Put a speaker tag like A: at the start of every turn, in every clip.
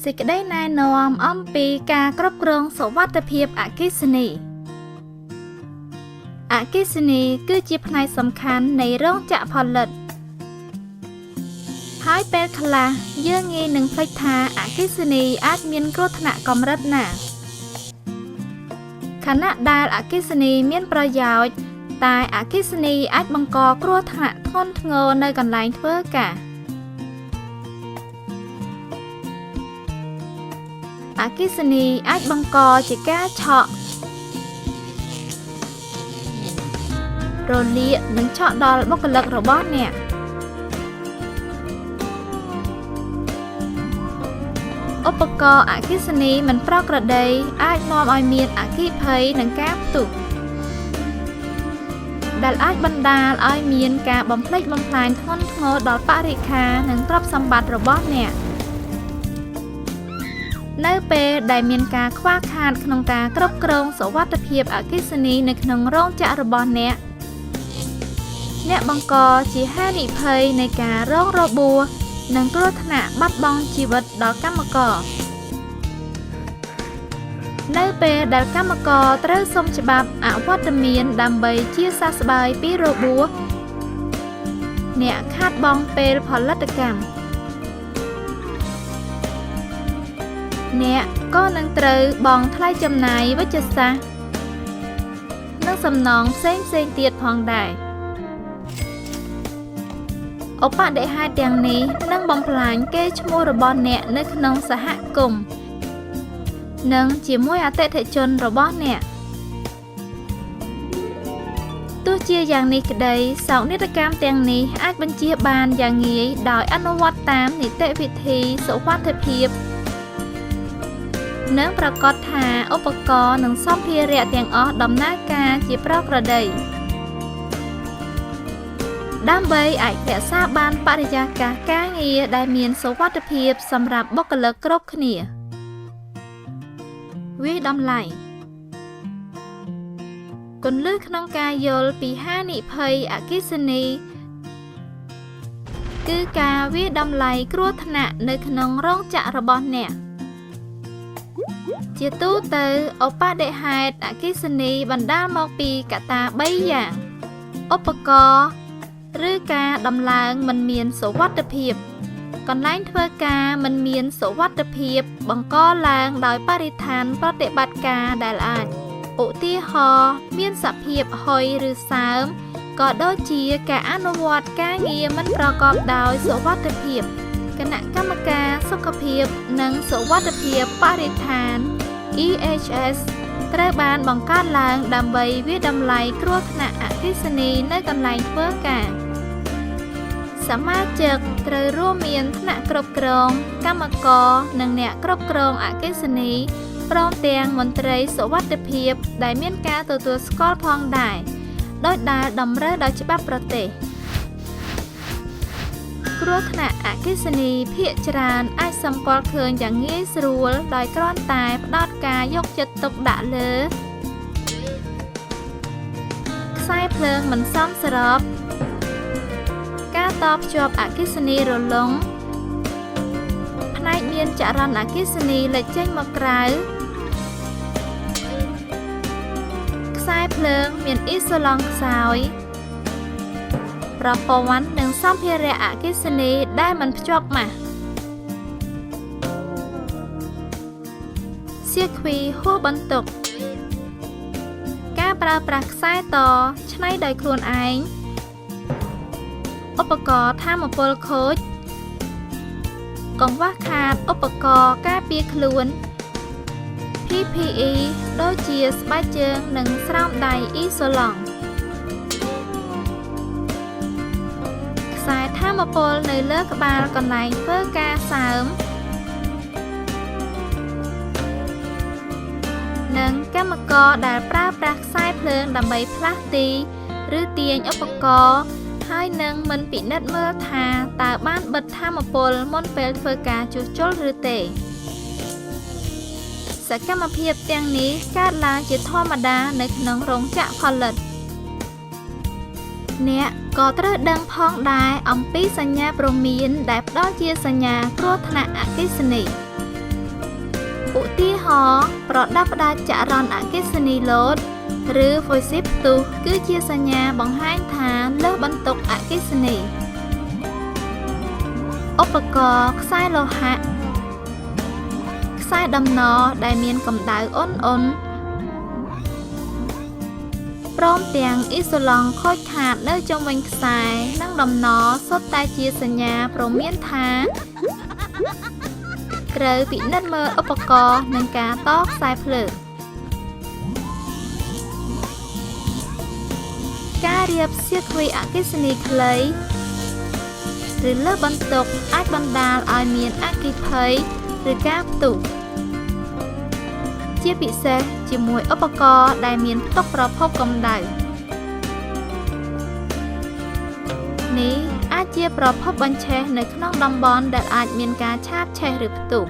A: សេចក្តីណែនាំអំពីការគ្រប់គ្រងសុវត្ថិភាពអគ្គិសនីអគ្គិសនីគឺជាផ្នែកសំខាន់នៃរោងចក្រផលិតហើយពេលខ្លះយើងងាយនឹងភ្លេចថាអគ្គិសនីអាចមានគ្រោះថ្នាក់កម្រិតណាខណៈដែលអគ្គិសនីមានប្រយោជន៍តែអគ្គិសនីអាចបង្កគ្រោះថ្នាក់ធ្ងន់ធ្ងរនៅកន្លែងធ្វើការអគ្គិសនីអាចបង្កជាការឆក់រលាកនិងឆក់ដល់បុគ្គលិករបស់អ្នកឧបករណ៍អគ្គិសនីមិនប្រក្រតីអាចនាំឲ្យមានអគ្គិភ័យនិងការផ្ទុះដែលអាចបណ្ដាលឲ្យមានការបំផ្លិចបំផ្លាញធ្ងន់ធ្ងរដល់បរិស្ថាននិងទ្រព្យសម្បត្តិរបស់អ្នកនៅពេលដែលមានការខ្វះខាតក្នុងការគ្រប់គ្រងសុវត្ថិភាពអគ្គិសនីនៅក្នុងរោងចក្ររបស់អ្នកបង្កជាហានិភ័យនៃការរងរបួសនិងគ្រោះថ្នាក់បាត់បង់ជីវិតដល់កម្មករនៅពេលដែលកម្មករត្រូវសុំច្បាប់អវត្តមានដើម្បីជាសះស្បើយពីរបួសអ្នកខាតបង់ពេលផលិតកម្មអ្នកក៏នឹងត្រូវបង់ថ្លៃចំណាយវេជ្ជសាស្ត្រនិងសំណងផ្សេងទៀតផងដែរឧបដិហេតុទាំងនេះនឹងបំផ្លាញកេរ្តិ៍ឈ្មោះរបស់អ្នកនៅក្នុងសហគមន៍និងជាមួយអតិថិជនរបស់អ្នកទោះជាយ៉ាងនេះក្តីសោកនាដកម្មទាំងនេះអាចបញ្ជាបានយ៉ាងងាយដោយអនុវត្តតាមនីតិវិធីសុវត្ថិភាពនិងប្រាកដថាឧបករណ៍និងសម្ភារៈទាំងអស់ដំណើរការជាប្រក្រតីដើម្បីអាចរក្សាបានបរិយាកាសការងារដែលមានសុវត្ថិភាពសម្រាប់បុគ្គលិកគ្រប់គ្នាវាតម្លៃគន្លឹះក្នុងការយល់ពីហានិភ័យអគ្គិសនីគឺការវាយតម្លៃគ្រោះថ្នាក់នៅក្នុងរោងចក្ររបស់អ្នកជាទូទៅឧបដិហេតុអគ្គិសនីបណ្ដាលមកពីកត្តា3យ៉ាងឧបករណ៍ឬការដំឡើងមិនមានសុវត្ថិភាពកន្លែងធ្វើការមិនមានសុវត្ថិភាពបង្កឡើងដោយបរិស្ថានប្រតិបត្តិការដែលអាចឧទាហរណ៍មានសភាពហុយឬសើមក៏ដូចជាការអនុវត្តការងារមិនប្រកបដោយសុវត្ថិភាពគណៈកម្មការសុខភាពនិងសុវត្ថិភាពបរិស្ថាន EHS ត្រូវបានបង្កើតឡើងដើម្បីវាយតម្លៃគ្រោះថ្នាក់អគ្គិសនីនៅកន្លែងធ្វើការសមាជិកត្រូវរួមមានថ្នាក់គ្រប់គ្រងកម្មករនិងអ្នកគ្រប់គ្រងអគ្គិសនីព្រមទាំងមន្ត្រីសុវត្ថិភាពដែលមានការទទួលស្គាល់ផងដែរដោយដែលតម្រូវដោយច្បាប់ប្រទេសគ្រោះថ្នាក់អគ្គិសនីភាគច្រើនអាចសម្គាល់ឃើញយ៉ាងងាយស្រួលដោយគ្រាន់តែផ្ដោតការយកចិត្តទុកដាក់លើខ្សែភ្លើងមិនសមស្របការតភ្ជាប់អគ្គិសនីរលុងផ្នែកមានចរន្តអគ្គិសនីលេចចេញមកក្រៅខ្សែភ្លើងមានអ៊ីសូឡង់ខ្សោយប្រព័ន្ធនិងសម្ភារៈអគ្គិសនីដែលមិនភ្ជាប់ម៉ាស់សៀគ្វីហួសបន្ទុកការប្រើប្រាស់ខ្សែតច្នៃដោយខ្លួនឯងឧបករណ៍ថាមពលខូចកង្វះខាតឧបករណ៍ការពារខ្លួន PPE ដូចជាស្បែកជើងនិងស្រោមដៃអ៊ីសូឡង់ខ្សែថាមពលនៅលើក្បាលកន្លែងធ្វើការសើមនិងកម្មករដែលប្រើប្រាស់ខ្សែភ្លើងដើម្បីផ្លាស់ទីឬទាញឧបករណ៍ហើយនឹងមិនពិនិត្យមើលថាតើបានបិទថាមពលមុនពេលធ្វើការជួសជុលឬទេសកម្មភាពទាំងនេះកើតឡើងជាធម្មតានៅក្នុងរោងចក្រផលិតអ្នកក៏ត្រូវដឹងផងដែរអំពីសញ្ញាព្រមានដែលផ្ដល់ជាសញ្ញាគ្រោះថ្នាក់អគ្គិសនី ឧទាហរណ៍ប្រដាប់ផ្ដាច់ចរន្តអគ្គិសនីលោតឬ Voicip ផ្ទុះគឺជាសញ្ញាបង្ហាញថាលើសបន្ទុកអគ្គិសនីឧបករណ៍ខ្សែលោហៈខ្សែដំណដែលមានកម្ដៅអ៊ុនព្រមទាំងអ៊ីសូឡង់ខូចខាតនៅជុំវិញខ្សែនិងដំណសុទ្ធតែជាសញ្ញាព្រមានថាត្រូវពិនិត្យមើលឧបករណ៍និងការតខ្សែភ្លើងការរៀបសៀគ្វីអគ្គិសនីខ្លីឬលើសបន្ទុកអាចបណ្ដាលឲ្យមានអគ្គិភ័យឬការផ្ទុះជាពិសេសជាមួយឧបករណ៍ដែលមានផ្ទុកប្រភពកម្ដៅនេះអាចជាប្រភពបញ្ឆេះនៅក្នុងតំបន់ដែលអាចមានការឆាបឆេះឬផ្ទុះ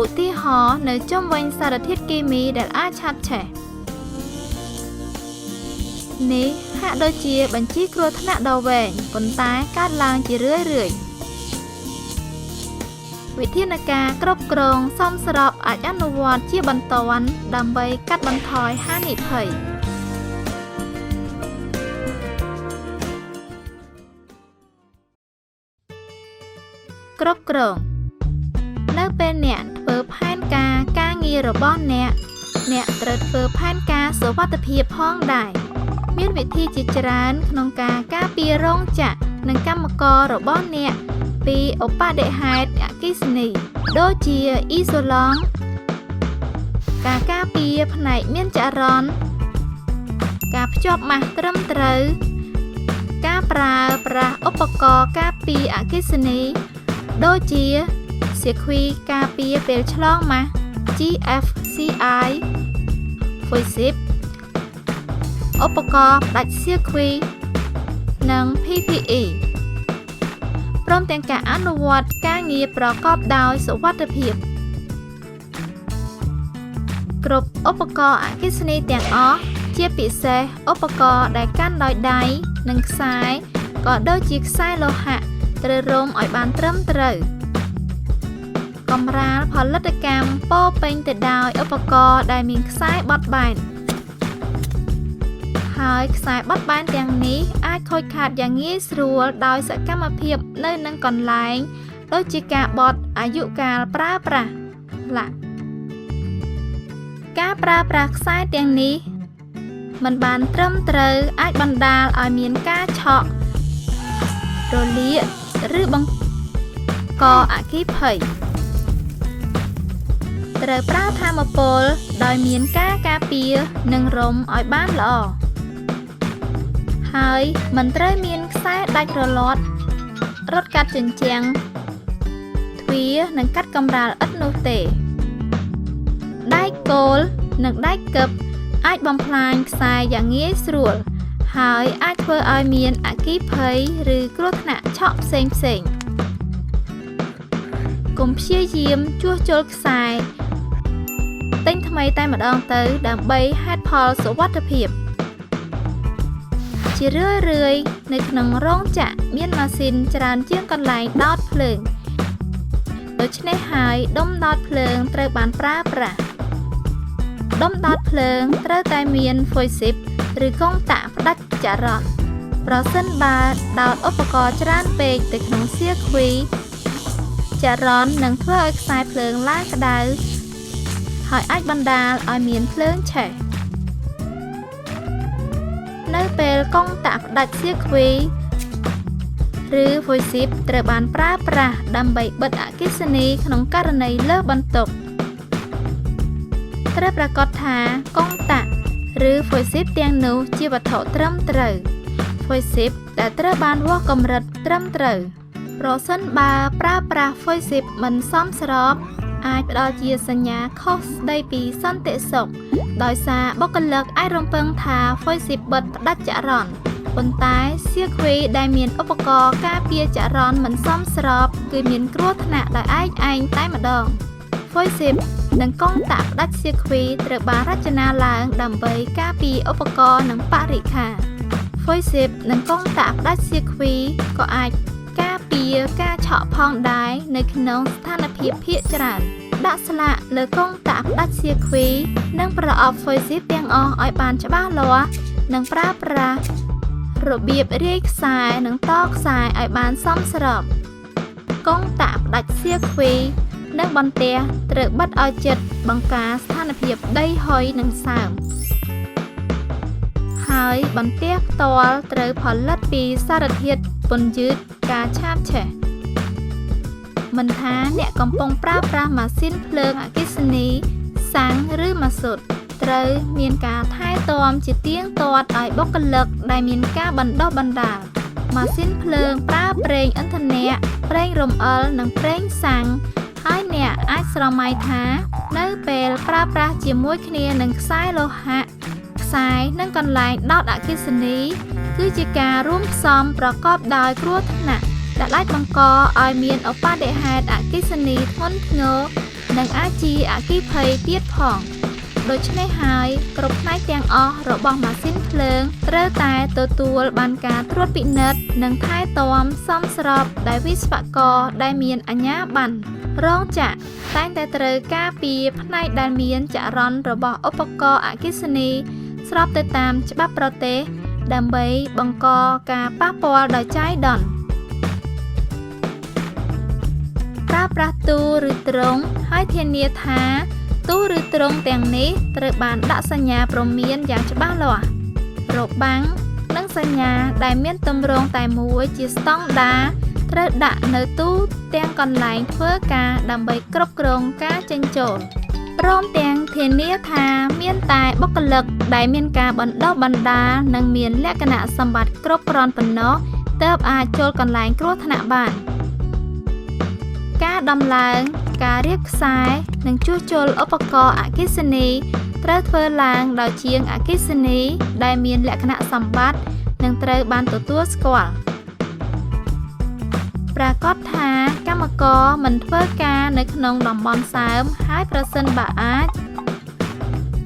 A: ឧទាហរណ៍នៅជុំវិញសារធាតុគីមីដែលអាចឆាបឆេះនេះហាក់ដូចជាបញ្ជីគ្រោះថ្នាក់ដ៏វែងប៉ុន្តែកើតឡើងជារឿយៗវិធានការគ្រប់គ្រងសមស្របអាចអនុវត្តជាបន្ទាន់ដើម្បីកាត់បន្ថយហានិភ័យគ្រប់គ្រងនៅពេលអ្នកធ្វើផែនការងាររបស់អ្នកត្រូវធ្វើផែនការសុវត្ថិភាពផងដែរមានវិធីជាច្រើនក្នុងការការពាររោងចក្រនិងកម្មកររបស់អ្នកពីឧបទ្ទហេតុអគ្គិសនីដូចជាអ៊ីសូឡង់ការការពារផ្នែកមានចរន្តការភ្ជាប់ម៉ាស់ត្រឹមត្រូវការប្រើប្រាស់ឧបករណ៍ការពារអគ្គិសនីដូចជាសៀគ្វីការពារពេលឆ្លងម៉ាស់ GFCI Voicip ឧបករណ៍ផ្ដាច់សៀគ្វីនិង PPE ព្រមទាំងការអនុវត្តការងារប្រកបដោយសុវត្ថិភាពគ្រប់ឧបករណ៍អគ្គិសនីទាំងអស់ជាពិសេសឧបករណ៍ដែលកាន់ដោយដៃនិងខ្សែក៏ដូចជាខ្សែលោហៈត្រូវរុំឲ្យបានត្រឹមត្រូវកម្រាលផលិតកម្មពោពេញទៅដោយឧបករណ៍ដែលមានខ្សែបត់បែនហើយខ្សែបត់បែនទាំងនេះអាចខូចខាតយ៉ាងងាយស្រួលដោយសកម្មភាពនៅនឹងកន្លែងដូចជាការបត់អាយុកាលប្រើប្រាស់ការប្រើប្រាស់ខ្សែទាំងនេះមិនបានត្រឹមត្រូវអាចបណ្ដាលឲ្យមានការឆក់រលាកឬបង្កអគ្គិភ័យត្រូវប្រើថាមពលដោយមានការការពារនិងរុំឲ្យបានល្អហើយមិនត្រូវមានខ្សែដាច់រលាត់រត់កាត់ជញ្ជាំងទ្វារនិងកាត់កម្រាលឥដ្ឋនោះទេដែកគោលនិងដែកកឹបអាចបំផ្លាញខ្សែយ៉ាងងាយស្រួលហើយអាចធ្វើឲ្យមានអគ្គិភ័យឬគ្រោះថ្នាក់ឆក់ផ្សេងកុំព្យាយាមជួសជុលខ្សែទិញថ្មីតែម្ដងទៅដើម្បីហេតុផលសុវត្ថិភាពជារឿយៗនៅក្នុងរោងចក្រមានម៉ាស៊ីនច្រើនជាងកន្លែងដោតភ្លើងដូច្នេះហើយដុំដោតភ្លើងត្រូវបានប្រើប្រាស់ដុំដោតភ្លើងត្រូវតែមាន Voicip ឬកុងតាក់ផ្ដាច់ចរន្តប្រសិនបើដោតឧបករណ៍ច្រើនពេកទៅក្នុងសៀគ្វីចរន្តនឹងធ្វើឲ្យខ្សែភ្លើងឡើងក្តៅហើយអាចបណ្ដាលឲ្យមានភ្លើងឆេះនៅពេលកុងតាក់ផ្ដាច់សៀគ្វីឬ Voicip ត្រូវបានប្រើប្រាស់ដើម្បីបិទអគ្គិសនីក្នុងករណីលើសបន្ទុកត្រូវប្រាកដថាកុងតាក់ឬ Voicip ទាំងនោះជាវត្ថុត្រឹមត្រូវ Voicip ដែលត្រូវបានវាស់កម្រិតត្រឹមត្រូវប្រសិនបើប្រើប្រាស់ Voicip មិនសមស្របអាចផ្ដល់ជាសញ្ញាខុសស្ដីពីសន្តិសុខដោយសារបុគ្គលិកអាចរំពឹងថា Voicip បិទផ្ដាច់ចរន្តប៉ុន្តែសៀគ្វីដែលមានឧបករណ៍ការពារចរន្តមិនសមស្របគឺមានគ្រោះថ្នាក់ដោយឯងតែម្ដង Voicip និងកុងតាក់ផ្ដាច់សៀគ្វីត្រូវបានរចនាឡើងដើម្បីការពារឧបករណ៍និងបរិក្ខារ Voicip និងកុងតាក់ផ្ដាច់សៀគ្វីក៏អាចការពារការឆក់ផងដែរនៅក្នុងស្ថានភាពភាគច្រើន ដាក់ស្លាកលើកងតាក់ផ្ដាច់សៀគ្វីនិងប្រអប់ហ្វុយស៊ីបទាំងអស់ឲ្យបានច្បាស់លាស់និងប្រើប្រាស់របៀបរាយខ្សែនិងតខ្សែឲ្យបានសមស្របកងតាក់ផ្ដាច់សៀគ្វីនិងបន្ទះត្រូវបិទឲ្យជិតបង្ការស្ថានភាពដីហុយនិងសើមហើយបន្ទះផ្ទាល់ត្រូវផលិតពីសារធាតុពន្យឺតការឆាបឆេះមិនថាអ្នកកំពុងប្រើប្រាស់ម៉ាស៊ីនភ្លើងអគ្គិសនីសាំងឬម៉ាស៊ូតត្រូវមានការថែទាំជាទៀងទាត់ឲ្យបុគ្គលិកដែលមានការបណ្ដុះបណ្ដាលម៉ាស៊ីនភ្លើងប្រើប្រេងឥន្ធនៈប្រេងរំអិលនិងប្រេងសាំងហើយអ្នកអាចស្រមៃថានៅពេលប្រើប្រាស់ជាមួយគ្នានឹងខ្សែលោហៈខ្សែនិងកន្លែងដោតអគ្គិសនីគឺជាការរួមផ្សំប្រកបដោយគ្រោះថ្នាក់ដែលអាចបង្កឲ្យមានឧប្បត្តិហេតុអគ្គិសនីធ្ងន់ធ្ងរនិងអាចជាអគ្គិភ័យទៀតផងដូច្នេះហើយគ្រប់ផ្នែកទាំងអស់របស់ម៉ាស៊ីនភ្លើងត្រូវតែទទួលបានការត្រួតពិនិត្យនិងថែទាំសមស្របដោយវិស្វករដែលមានអាជ្ញាប័ណ្ណរោងចក្រតែងតែត្រូវការពារផ្នែកដែលមានចរន្តរបស់ឧបករណ៍អគ្គិសនីស្របទៅតាមច្បាប់ប្រទេសដើម្បីបង្កការប៉ះពាល់ដោយចៃដន្យប្រើប្រាស់ទូឬទ្រុងហើយធានាថាទូឬទ្រុងទាំងនេះត្រូវបានដាក់សញ្ញាព្រមានយ៉ាងច្បាស់លាស់របាំងនិងសញ្ញាដែលមានទម្រង់តែមួយជាស្តង់ដារត្រូវដាក់នៅទូទាំងកន្លែងធ្វើការដើម្បីគ្រប់គ្រងការចេញចូលព្រមទាំងធានាថាមានតែបុគ្គលិកដែលមានការបណ្ដុះបណ្ដាលនិងមានលក្ខណៈសម្បត្តិគ្រប់គ្រាន់ប៉ុណ្ណោះទើបអាចចូលកន្លែងគ្រោះថ្នាក់បានការដំឡើងការរៀបខ្សែនិងជួសជុលឧបករណ៍អគ្គិសនីត្រូវធ្វើឡើងដោយជាងអគ្គិសនីដែលមានលក្ខណៈសម្បត្តិនិងត្រូវបានទទួលស្គាល់ប្រាកដថាកម្មករមិនធ្វើការនៅក្នុងតំបន់សើមហើយប្រសិនបើអាច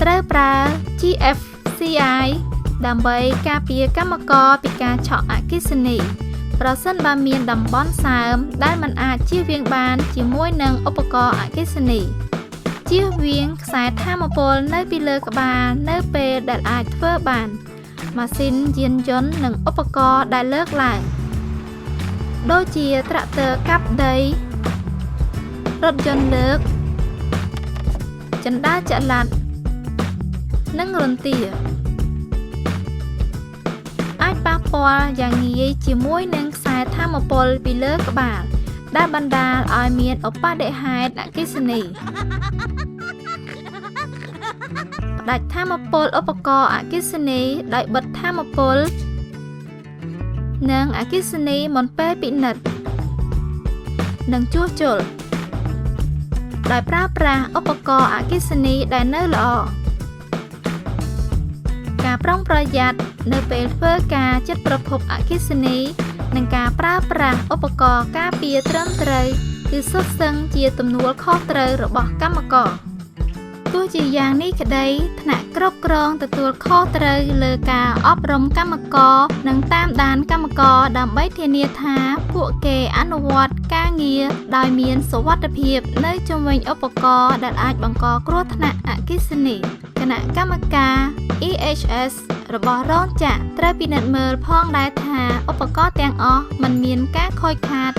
A: ត្រូវប្រើ GFCI ដើម្បីការពារកម្មករពីការឆក់អគ្គិសនីប្រសិនបើមានតំបន់សើមដែលមិនអាចជៀសវាងបានជាមួយនឹងឧបករណ៍អគ្គិសនីជៀសវាងខ្សែថាមពលនៅពីលើក្បាលនៅពេលដែលអាចធ្វើបានម៉ាស៊ីនយានយន្តនិងឧបករណ៍ដែលលើកឡើងដូចជាត្រាក់ទ័រកាប់ដីរថយន្តលើកជណ្ដើរចល័តនិងរន្ទាអាចប៉ះពាល់យ៉ាងងាយជាមួយនឹងខ្សែថាមពលពីលើក្បាលដែលបណ្ដាលឲ្យមានឧប្បត្តិហេតុអគ្គិសនីផ្ដាច់ថាមពលឧបករណ៍អគ្គិសនីដោយបិទថាមពលនិងអគ្គិសនីមុនពេលពិនិត្យនិងជួសជុលដោយប្រើប្រាស់ឧបករណ៍អគ្គិសនីដែលនៅល្អការប្រុងប្រយ័ត្ននៅពេលធ្វើការជិតប្រភពអគ្គិសនីនិងការប្រើប្រាស់ឧបករណ៍ការពារត្រឹមត្រូវគឺសុទ្ធសឹងជាទំនួលខុសត្រូវរបស់កម្មករទោះជាយ៉ាងនេះក្តីថ្នាក់គ្រប់គ្រងទទួលខុសត្រូវលើការអប់រំកម្មករនិងតាមដានកម្មករដើម្បីធានាថាពួកគេអនុវត្តការងារដោយមានសុវត្ថិភាពនៅជុំវិញឧបករណ៍ដែលអាចបង្កគ្រោះថ្នាក់អគ្គិសនីគណៈកម្មការ EHS របស់រោងចក្រត្រូវពិនិត្យមើលផងដែរថាឧបករណ៍ទាំងអស់មិនមានការខូចខាត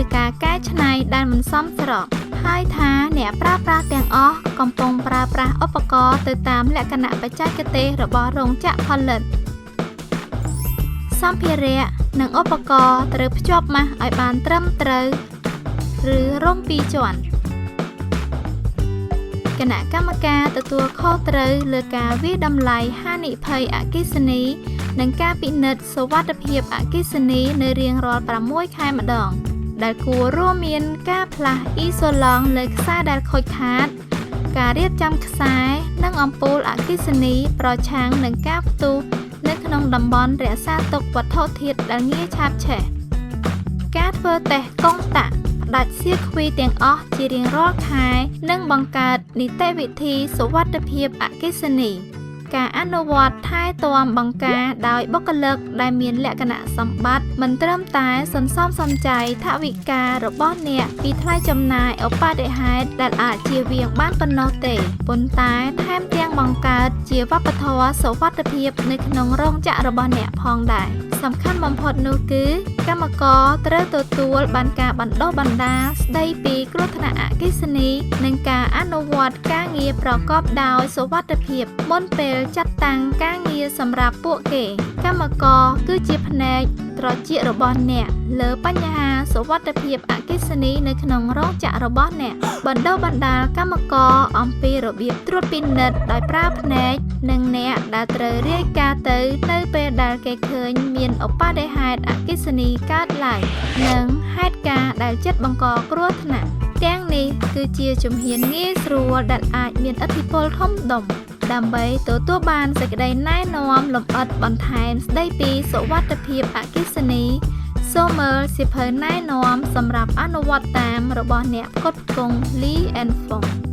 A: ឬការកែច្នៃដែលមិនសមស្របហើយថាអ្នកប្រើប្រាស់ទាំងអស់កំពុងប្រើប្រាស់ឧបករណ៍ទៅតាមលក្ខណៈបច្ចេកទេសរបស់រោងចក្រផលិតសម្ភារៈនិងឧបករណ៍ត្រូវភ្ជាប់ម៉ាស់ឲ្យបានត្រឹមត្រូវឬរុំ2ជាន់គណៈកម្មការទទួលខុសត្រូវលើការវាយតម្លៃហានិភ័យអគ្គិសនីនិងការពិនិត្យសុវត្ថិភាពអគ្គិសនីនៅរៀងរាល់6ខែម្ដងដែលគួររួមមានការផ្លាស់អ៊ីសូឡង់លើខ្សែដែលខូចខាតការរៀបចំខ្សែនិងអំពូលអគ្គិសនីប្រឆាំងនឹងការផ្ទុះនៅក្នុងតំបន់រក្សាទុកវត្ថុធាតុដែលងាយឆាបឆេះការធ្វើតេស្តកុងតាក់ផ្ដាច់សៀគ្វីទាំងអស់ជារៀងរាល់ខែនិងបង្កើតនីតិវិធីសុវត្ថិភាពអគ្គិសនី ការអនុវត្តថែទាំបង្ការដោយបុគ្គលិកដែលមានលក្ខណៈសម្បត្តិមិនត្រឹមតែសន្សំសំចៃថវិការបស់អ្នកពីថ្លៃចំណាយឧបទ្ទហេតុដែលអាចជៀសវាងបានប៉ុណ្ណោះទេប៉ុន្តែថែមទាំងបង្កើតជាវប្បធម៌សុវត្ថិភាពនៅក្នុងរោងចក្ររបស់អ្នកផងដែរសំខាន់បំផុតនោះគឺកម្មករត្រូវទទួលបានការបណ្ដុះបណ្ដាលស្ដីពីគ្រោះថ្នាក់អគ្គិសនីនិងការអនុវត្តការងារប្រកបដោយសុវត្ថិភាពមុនពេលចាត់តាំងការងារសម្រាប់ពួកគេកម្មករគឺជាផ្នែកត្រចៀករបស់អ្នកលើបញ្ហាសុវត្ថិភាពអគ្គិសនីនៅក្នុងរោងចក្ររបស់អ្នកបណ្ដុះបណ្ដាលកម្មករអំពីរបៀបត្រួតពិនិត្យដោយប្រើភ្នែកនិងអ្នកដែលត្រូវរាយការណ៍ទៅនៅពេលដែលគេឃើញមានឧបទ្ទហេតុអគ្គិសនីកើតឡើងនិងហេតុការណ៍ដែលជិតបង្កគ្រោះថ្នាក់ទាំងនេះគឺជាជំហានងាយស្រួលដែលអាចមានឥទ្ធិពលធំដុំដើម្បីទទួលបានសេចក្តីណែនាំលម្អិតបន្ថែមស្តីពីសុវត្ថិភាពអគ្គិសនីសូមមើលសៀវភៅណែនាំសម្រាប់អនុវត្តតាមរបស់អ្នកផ្គត់ផ្គង់ Lee and Fong